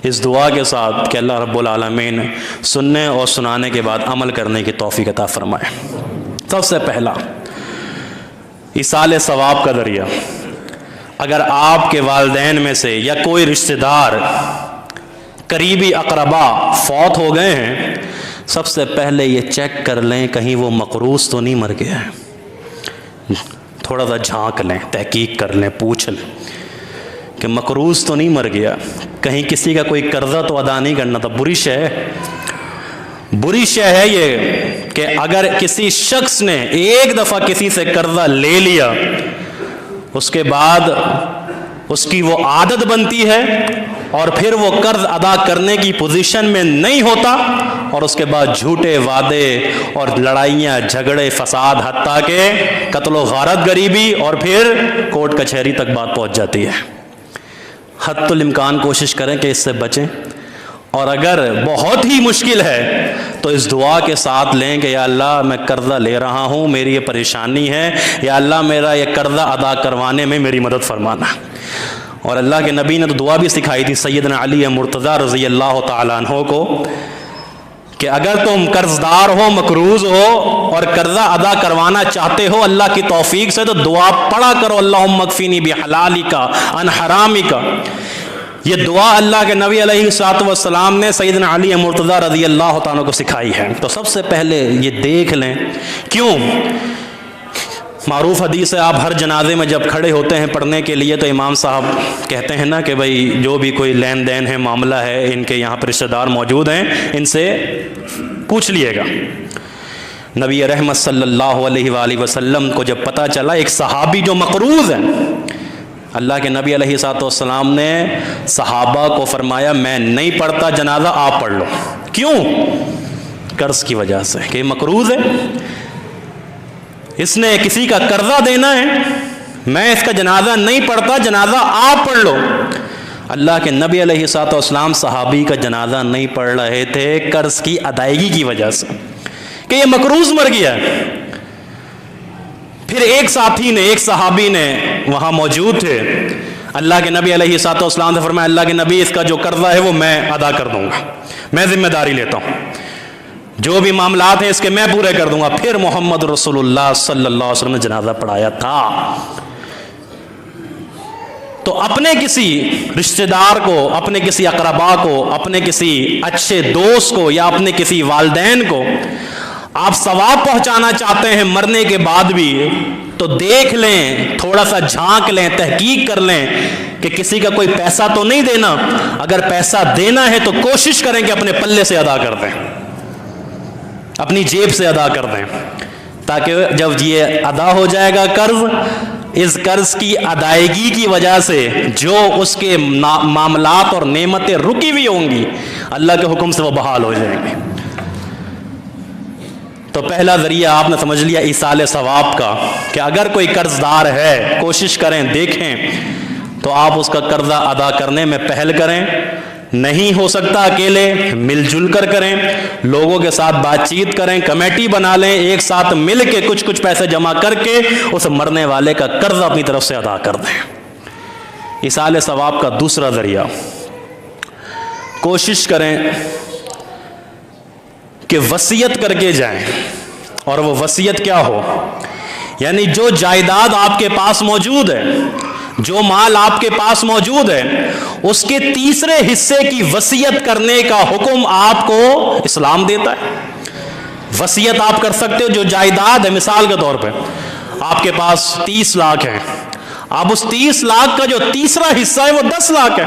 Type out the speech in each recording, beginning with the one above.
اس دعا کے ساتھ کہ اللہ رب العالمین سننے اور سنانے کے بعد عمل کرنے کی توفیق عطا فرمائے۔ سب سے پہلا ایصال ثواب کا ذریعہ، اگر آپ کے والدین میں سے یا کوئی رشتہ دار قریبی اقربا فوت ہو گئے ہیں، سب سے پہلے یہ چیک کر لیں کہیں وہ مقروض تو نہیں مر گیا ہے۔ تھوڑا سا جھانک لیں، تحقیق کر لیں، پوچھ لیں کہ مقروض تو نہیں مر گیا، کہیں کسی کا کوئی قرضہ تو ادا نہیں کرنا تھا۔ بری شے ہے یہ کہ اگر کسی شخص نے ایک دفعہ کسی سے قرضہ لے لیا، اس کے بعد اس کی وہ عادت بنتی ہے اور پھر وہ قرض ادا کرنے کی پوزیشن میں نہیں ہوتا، اور اس کے بعد جھوٹے وعدے اور لڑائیاں، جھگڑے، فساد، حتیٰ کہ قتل و غارت، غریبی، اور پھر کورٹ کچہری تک بات پہنچ جاتی ہے۔ حد الامکان کوشش کریں کہ اس سے بچیں، اور اگر بہت ہی مشکل ہے تو اس دعا کے ساتھ لیں کہ یا اللہ میں قرضہ لے رہا ہوں، میری یہ پریشانی ہے، یا اللہ میرا یہ قرضہ ادا کروانے میں میری مدد فرمانا۔ اور اللہ کے نبی نے تو دعا بھی سکھائی تھی سیدنا علی مرتضیٰ رضی اللہ تعالیٰ عنہ کو کہ اگر تم قرض دار ہو، مقروض ہو اور قرضہ ادا کروانا چاہتے ہو اللہ کی توفیق سے، تو دعا پڑھا کرو اللہم اکفینی بحلالک عن حرامک۔ یہ دعا اللہ کے نبی علیہ الصلوۃ والسلام نے سیدنا علی مرتضیٰ رضی اللہ تعالیٰ کو سکھائی ہے۔ تو سب سے پہلے یہ دیکھ لیں، کیوں؟ معروف حدیث ہے، آپ ہر جنازے میں جب کھڑے ہوتے ہیں پڑھنے کے لیے تو امام صاحب کہتے ہیں نا کہ بھائی جو بھی کوئی لین دین ہے، معاملہ ہے، ان کے یہاں پر رشتہ دار موجود ہیں، ان سے پوچھ لیے گا۔ نبی رحمت صلی اللہ علیہ وآلہ وسلم کو جب پتہ چلا ایک صحابی جو مقروض ہے، اللہ کے نبی علیہ الصلوۃ والسلام نے صحابہ کو فرمایا میں نہیں پڑھتا جنازہ، آپ پڑھ لو۔ کیوں؟ قرض کی وجہ سے کہ مقروض ہے، اس نے کسی کا قرضہ دینا ہے، میں اس کا جنازہ نہیں پڑھتا، جنازہ آپ پڑھ لو۔ اللہ کے نبی علیہ الصلوۃ والسلام صحابی کا جنازہ نہیں پڑھ رہے تھے قرض کی ادائیگی کی وجہ سے کہ یہ مقروض مر گیا ہے۔ پھر ایک ساتھی نے، ایک صحابی نے وہاں موجود تھے، اللہ کے نبی علیہ الصلوۃ والسلام سے فرمایا اللہ کے نبی اس کا جو قرضہ ہے وہ میں ادا کر دوں گا، میں ذمہ داری لیتا ہوں، جو بھی معاملات ہیں اس کے میں پورے کر دوں گا۔ پھر محمد رسول اللہ صلی اللہ علیہ وسلم نے جنازہ پڑھایا تھا۔ تو اپنے کسی رشتہ دار کو، اپنے کسی اقربا کو، اپنے کسی اچھے دوست کو یا اپنے کسی والدین کو آپ ثواب پہنچانا چاہتے ہیں مرنے کے بعد بھی، تو دیکھ لیں، تھوڑا سا جھانک لیں، تحقیق کر لیں کہ کسی کا کوئی پیسہ تو نہیں دینا۔ اگر پیسہ دینا ہے تو کوشش کریں کہ اپنے پلے سے ادا کر دیں، اپنی جیب سے ادا کر دیں، تاکہ جب یہ ادا ہو جائے گا قرض، اس قرض کی ادائیگی کی وجہ سے جو اس کے معاملات اور نعمتیں رکی ہوئی ہوں گی، اللہ کے حکم سے وہ بحال ہو جائیں گے۔ تو پہلا ذریعہ آپ نے سمجھ لیا ایصال ثواب کا، کہ اگر کوئی قرض دار ہے کوشش کریں، دیکھیں تو آپ اس کا قرضہ ادا کرنے میں پہل کریں۔ نہیں ہو سکتا اکیلے، مل جل کر کریں، لوگوں کے ساتھ بات چیت کریں، کمیٹی بنا لیں، ایک ساتھ مل کے کچھ پیسے جمع کر کے اس مرنے والے کا قرض اپنی طرف سے ادا کر دیں۔ ایصال ثواب کا دوسرا ذریعہ، کوشش کریں کہ وصیت کر کے جائیں، اور وہ وصیت کیا ہو، یعنی جو جائیداد آپ کے پاس موجود ہے، جو مال آپ کے پاس موجود ہے، اس کے تیسرے حصے کی وصیت کرنے کا حکم آپ کو اسلام دیتا ہے۔ وصیت آپ کر سکتے ہو، جو جائیداد ہے، مثال کے طور پہ آپ کے پاس 30 لاکھ ہے، آپ اس 30 لاکھ کا جو تیسرا حصہ ہے وہ 10 لاکھ ہے،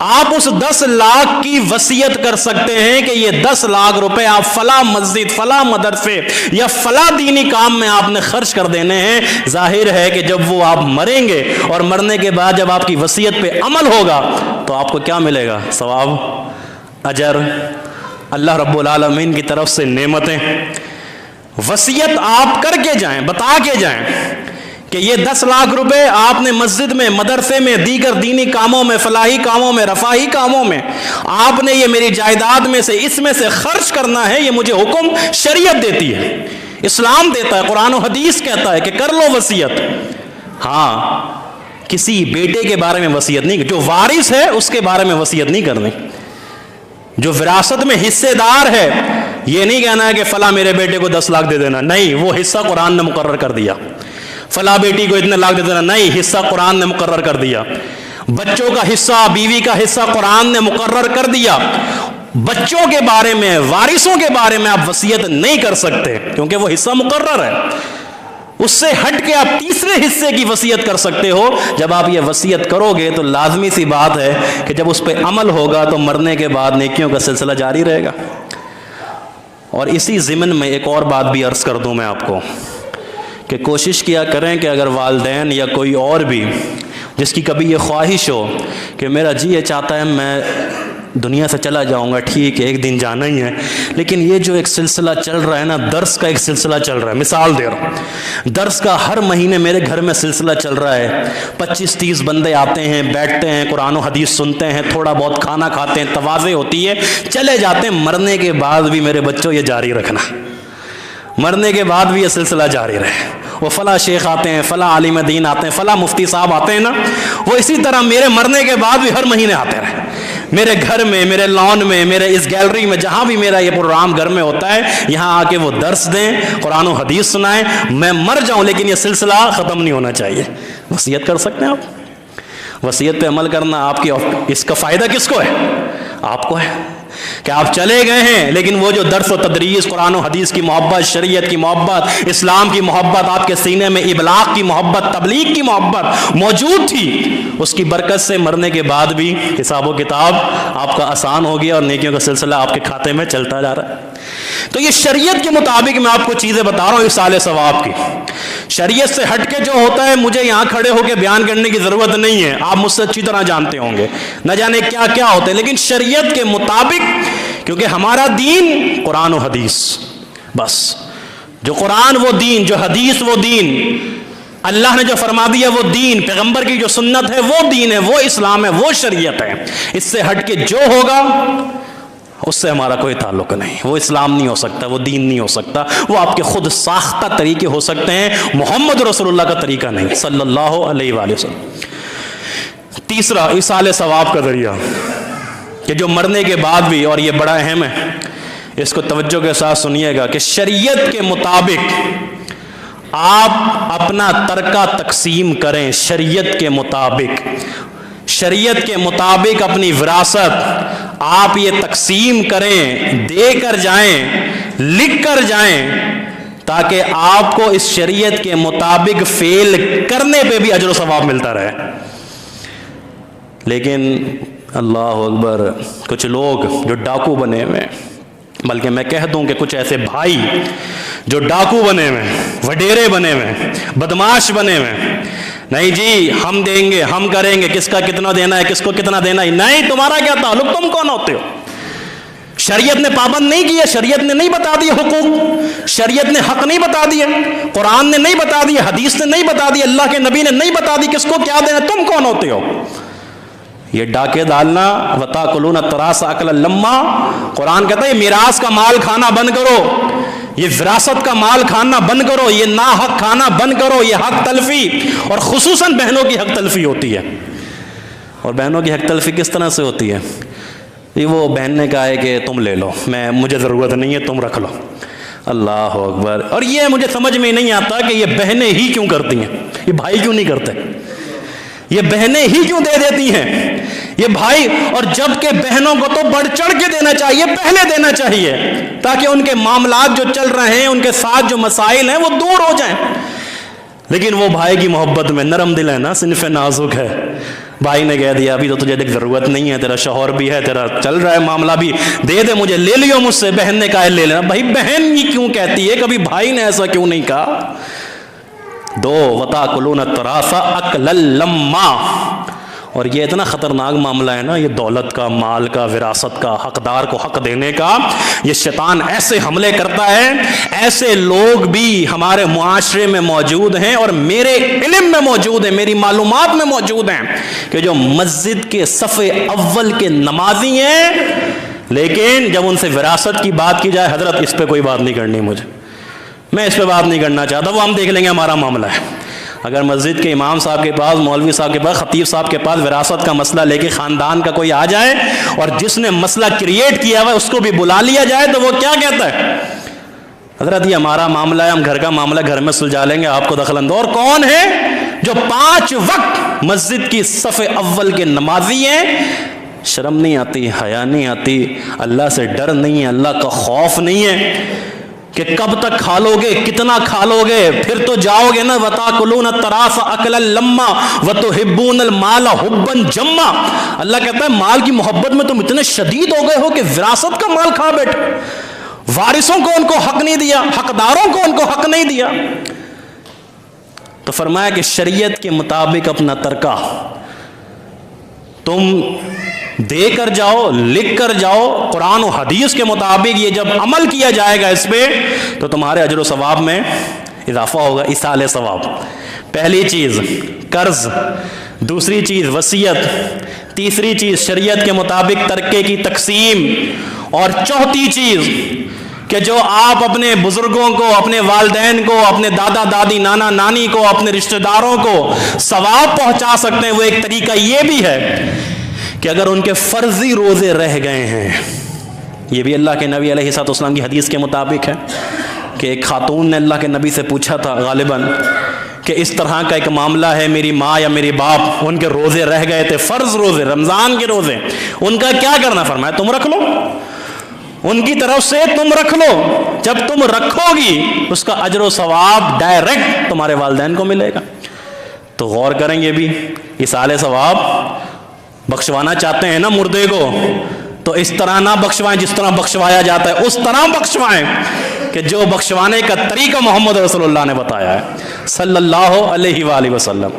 آپ اس 10 لاکھ کی وصیت کر سکتے ہیں کہ یہ 10 لاکھ روپے آپ فلاں مسجد، فلاں مدرسے یا فلاں دینی کام میں آپ نے خرچ کر دینے ہیں۔ ظاہر ہے کہ جب وہ آپ مریں گے اور مرنے کے بعد جب آپ کی وصیت پہ عمل ہوگا تو آپ کو کیا ملے گا؟ ثواب، اجر، اللہ رب العالمین کی طرف سے نعمتیں۔ وصیت آپ کر کے جائیں، بتا کے جائیں کہ یہ 10 لاکھ روپے آپ نے مسجد میں، مدرسے میں، دیگر دینی کاموں میں، فلاحی کاموں میں، رفاہی کاموں میں آپ نے یہ میری جائیداد میں سے، اس میں سے خرچ کرنا ہے، یہ مجھے حکم شریعت دیتی ہے، اسلام دیتا ہے، قرآن و حدیث کہتا ہے کہ کر لو وصیت۔ ہاں، کسی بیٹے کے بارے میں وصیت نہیں، جو وارث ہے اس کے بارے میں وصیت نہیں کرنی، جو وراثت میں حصے دار ہے یہ نہیں کہنا ہے کہ فلاں میرے بیٹے کو 10 لاکھ دے دینا، نہیں، وہ حصہ قرآن نے مقرر کر دیا. فلاں بیٹی کو اتنے لاکھ دے دینا، نہیں، حصہ قرآن نے مقرر کر دیا. بچوں کا حصہ، بیوی کا حصہ قرآن نے مقرر کر دیا. بچوں کے بارے میں، وارثوں کے بارے میں آپ وصیت نہیں کر سکتے کیونکہ وہ حصہ مقرر ہے. اس سے ہٹ کے آپ تیسرے حصے کی وصیت کر سکتے ہو. جب آپ یہ وصیت کرو گے تو لازمی سی بات ہے کہ جب اس پہ عمل ہوگا تو مرنے کے بعد نیکیوں کا سلسلہ جاری رہے گا. اور اسی ضمن میں ایک اور بات بھی عرض کر دوں میں آپ کو کہ کوشش کیا کریں کہ اگر والدین یا کوئی اور بھی جس کی کبھی یہ خواہش ہو کہ میرا جی یہ چاہتا ہے میں دنیا سے چلا جاؤں گا، ٹھیک ہے ایک دن جانا ہی ہے، لیکن یہ جو ایک سلسلہ چل رہا ہے نا، درس کا ایک سلسلہ چل رہا ہے، مثال دے رہا ہوں، درس کا ہر مہینے میرے گھر میں سلسلہ چل رہا ہے، 25-30 بندے آتے ہیں، بیٹھتے ہیں، قرآن و حدیث سنتے ہیں، تھوڑا بہت کھانا کھاتے ہیں، تواضع ہوتی ہے، چلے جاتے ہیں. مرنے کے بعد بھی میرے بچوں یہ جاری رکھنا، مرنے کے بعد بھی یہ سلسلہ جاری رہے. وہ فلاں شیخ آتے ہیں، فلاں عالم دین آتے ہیں، فلاں مفتی صاحب آتے ہیں نا، وہ اسی طرح میرے مرنے کے بعد بھی ہر مہینے آتے رہے. میرے گھر میں، میرے لان میں، میرے اس گیلری میں، جہاں بھی میرا یہ پروگرام گھر میں ہوتا ہے، یہاں آ کے وہ درس دیں، قرآن و حدیث سنائیں. میں مر جاؤں لیکن یہ سلسلہ ختم نہیں ہونا چاہیے. وصیت کر سکتے ہیں آپ، وصیت پہ عمل کرنا آپ کی، اس کا فائدہ کس کو ہے؟ آپ کو ہے کہ آپ چلے گئے ہیں لیکن وہ جو درس و تدریس، قرآن و حدیث کی محبت، شریعت کی محبت، اسلام کی محبت، آپ کے سینے میں ابلاغ کی محبت، تبلیغ کی محبت موجود تھی، اس کی برکت سے مرنے کے بعد بھی حساب و کتاب آپ کا آسان ہو گیا اور نیکیوں کا سلسلہ آپ کے کھاتے میں چلتا جا رہا ہے. تو یہ شریعت کے مطابق میں آپ کو چیزیں بتا رہا ہوں اصال ثواب کی. شریعت سے ہٹ کے جو ہوتا ہے مجھے یہاں کھڑے ہو کے بیان کرنے کی ضرورت نہیں ہے، آپ مجھ سے اچھی طرح جانتے ہوں گے، نہ جانے کیا کیا ہوتے ہیں، لیکن شریعت کے مطابق، کیونکہ ہمارا دین قرآن و حدیث، بس جو قرآن وہ دین، جو حدیث وہ دین، اللہ نے جو فرما دیا وہ دین، پیغمبر کی جو سنت ہے وہ دین ہے، وہ اسلام ہے، وہ شریعت ہے. اس سے ہٹ کے جو ہوگا اس سے ہمارا کوئی تعلق نہیں، وہ اسلام نہیں ہو سکتا، وہ دین نہیں ہو سکتا، وہ آپ کے خود ساختہ طریقے ہو سکتے ہیں، محمد رسول اللہ کا طریقہ نہیں صلی اللہ علیہ وآلہ وسلم. تیسرا ایصال ثواب کا ذریعہ کہ جو مرنے کے بعد بھی، اور یہ بڑا اہم ہے، اس کو توجہ کے ساتھ سنیے گا، کہ شریعت کے مطابق آپ اپنا ترکہ تقسیم کریں. شریعت کے مطابق، شریعت کے مطابق اپنی وراثت آپ یہ تقسیم کریں، دے کر جائیں، لکھ کر جائیں، تاکہ آپ کو اس شریعت کے مطابق فعل کرنے پہ بھی اجر و ثواب ملتا رہے. لیکن اللہ اکبر، کچھ لوگ جو ڈاکو بنے ہوئے، بلکہ میں کہہ دوں کہ کچھ ایسے بھائی جو ڈاکو بنے ہوئے، وڈیرے بنے ہوئے، بدماش بنے ہوئے، نہیں جی ہم دیں گے، ہم کریں گے، کس کا کتنا دینا ہے، کس کو کتنا دینا ہے، نہیں تمہارا کیا تعلق، تم کون ہوتے ہو؟ شریعت نے پابند نہیں کیا، شریعت نے نہیں بتا دیا حقوق، شریعت نے حق نہیں بتا دیا، قرآن نے نہیں بتا دیا، حدیث نے نہیں بتا دیا، اللہ کے نبی نے نہیں بتا دی کس کو کیا دینا، تم کون ہوتے ہو؟ یہ ڈاکے ڈالنا، وَتَأْكُلُونَ التُّرَاثَ أَكْلًا لَمًّا، قرآن کہتا ہے یہ میراث کا مال کھانا بند کرو، یہ وراثت کا مال کھانا بند کرو، یہ ناحق کھانا بند کرو، یہ حق تلفی، اور خصوصاً بہنوں کی حق تلفی ہوتی ہے. اور بہنوں کی حق تلفی کس طرح سے ہوتی ہے؟ یہ وہ بہن نے کہا ہے کہ تم لے لو، مجھے ضرورت نہیں ہے، تم رکھ لو. اللہ اکبر. اور یہ مجھے سمجھ میں نہیں آتا کہ یہ بہنیں ہی کیوں کرتی ہیں، یہ بھائی کیوں نہیں کرتے، یہ بہنیں ہی کیوں دے دیتی ہیں یہ بھائی. اور جب کہ بہنوں کو تو بڑھ چڑھ کے دینا چاہیے، پہلے دینا چاہیے، تاکہ ان کے معاملات جو چل رہے ہیں، ان کے ساتھ جو مسائل ہیں وہ دور ہو جائیں. لیکن وہ بھائی کی محبت میں نرم دل ہے نا، صنف نازک ہے، بھائی نے کہہ دیا ابھی تو تجھے دیکھ ضرورت نہیں ہے، تیرا شوہر بھی ہے، تیرا چل رہا ہے معاملہ بھی، دے دے مجھے، لے لیو مجھ سے. بہن نے کہا لے لینا. بھائی بہن ہی کیوں کہتی ہے، کبھی بھائی نے ایسا کیوں نہیں کہا؟ دو وَتَأْكُلُونَ التُّرَاثَ أَكْلًا لَمًّا. اور یہ اتنا خطرناک معاملہ ہے نا، یہ دولت کا، مال کا، وراثت کا، حقدار کو حق دینے کا. یہ شیطان ایسے حملے کرتا ہے، ایسے لوگ بھی ہمارے معاشرے میں موجود ہیں اور میرے علم میں موجود ہیں، میری معلومات میں موجود ہیں، کہ جو مسجد کے صف اول کے نمازی ہیں، لیکن جب ان سے وراثت کی بات کی جائے، حضرت اس پہ کوئی بات نہیں کرنی، میں اس پہ بات نہیں کرنا چاہتا، وہ ہم دیکھ لیں گے، ہمارا معاملہ ہے. اگر مسجد کے امام صاحب کے پاس، مولوی صاحب کے پاس، خطیب صاحب کے پاس وراثت کا مسئلہ لے کے خاندان کا کوئی آ جائے اور جس نے مسئلہ کریٹ کیا ہوا ہے اس کو بھی بلا لیا جائے تو وہ کیا کہتا ہے؟ حضرت یہ ہمارا معاملہ ہے، ہم گھر کا معاملہ گھر میں سلجھا لیں گے، آپ کو دخل انداز۔ اور کون ہے جو 5 وقت مسجد کی صف اول کے نمازی ہیں، شرم نہیں آتی، حیا نہیں آتی، اللہ سے ڈر نہیں ہے، اللہ کا خوف نہیں ہے کہ کب تک کھا لو گے، کتنا کھا لو گے، پھر تو جاؤ گے نا۔ وَتَأْكُلُونَ التَّرَاثَ أَكْلًا لَمًّا وَتُحِبُّونَ الْمَالَ حُبًّا جَمًّا۔ اللہ کہتا ہے مال کی محبت میں تم اتنے شدید ہو گئے ہو کہ وراثت کا مال کھا بیٹھے، وارثوں کو ان کو حق نہیں دیا، حقداروں کو ان کو حق نہیں دیا۔ تو فرمایا کہ شریعت کے مطابق اپنا ترکہ تم دے کر جاؤ، لکھ کر جاؤ، قرآن و حدیث کے مطابق یہ جب عمل کیا جائے گا اس پہ تو تمہارے اجر و ثواب میں اضافہ ہوگا، ایصال ثواب۔ پہلی چیز قرض، دوسری چیز وصیت، تیسری چیز شریعت کے مطابق ترکے کی تقسیم، اور چوتھی چیز کہ جو آپ اپنے بزرگوں کو، اپنے والدین کو، اپنے دادا دادی، نانا نانی کو، اپنے رشتہ داروں کو ثواب پہنچا سکتے ہیں، وہ ایک طریقہ یہ بھی ہے کہ اگر ان کے فرضی روزے رہ گئے ہیں، یہ بھی اللہ کے نبی علیہ الصلوۃ والسلام کی حدیث کے مطابق ہے کہ ایک خاتون نے اللہ کے نبی سے پوچھا تھا غالباً کہ اس طرح کا ایک معاملہ ہے، میری ماں یا میری باپ ان کے روزے رہ گئے تھے، فرض روزے، رمضان کے روزے، ان کا کیا کرنا؟ فرمایا تم رکھ لو، ان کی طرف سے تم رکھ لو، جب تم رکھو گی اس کا اجر و ثواب ڈائریکٹ تمہارے والدین کو ملے گا۔ تو غور کریں گے بھی، ایصال ثواب بخشوانا چاہتے ہیں نا مردے کو، تو اس طرح نہ بخشوائیں جس طرح بخشوایا جاتا ہے، اس طرح بخشوائیں کہ جو بخشوانے کا طریقہ محمد رسول اللہ نے بتایا ہے صلی اللہ علیہ وآلہ وسلم۔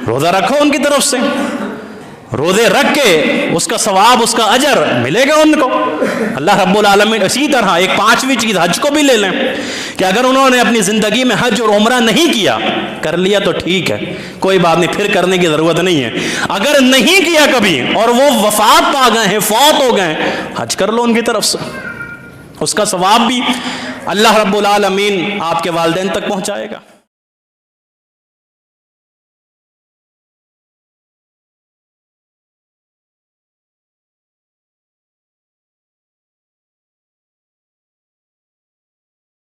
روزہ رکھو ان کی طرف سے، روزے رکھ کے اس کا ثواب، اس کا اجر ملے گا ان کو اللہ رب العالمین۔ اسی طرح ایک 5ویں چیز حج کو بھی لے لیں کہ اگر انہوں نے اپنی زندگی میں حج اور عمرہ نہیں کیا، کر لیا تو ٹھیک ہے، کوئی بات نہیں، پھر کرنے کی ضرورت نہیں ہے۔ اگر نہیں کیا کبھی اور وہ وفات پا گئے ہیں، فوت ہو گئے ہیں، حج کر لو ان کی طرف سے، اس کا ثواب بھی اللہ رب العالمین آپ کے والدین تک پہنچائے گا۔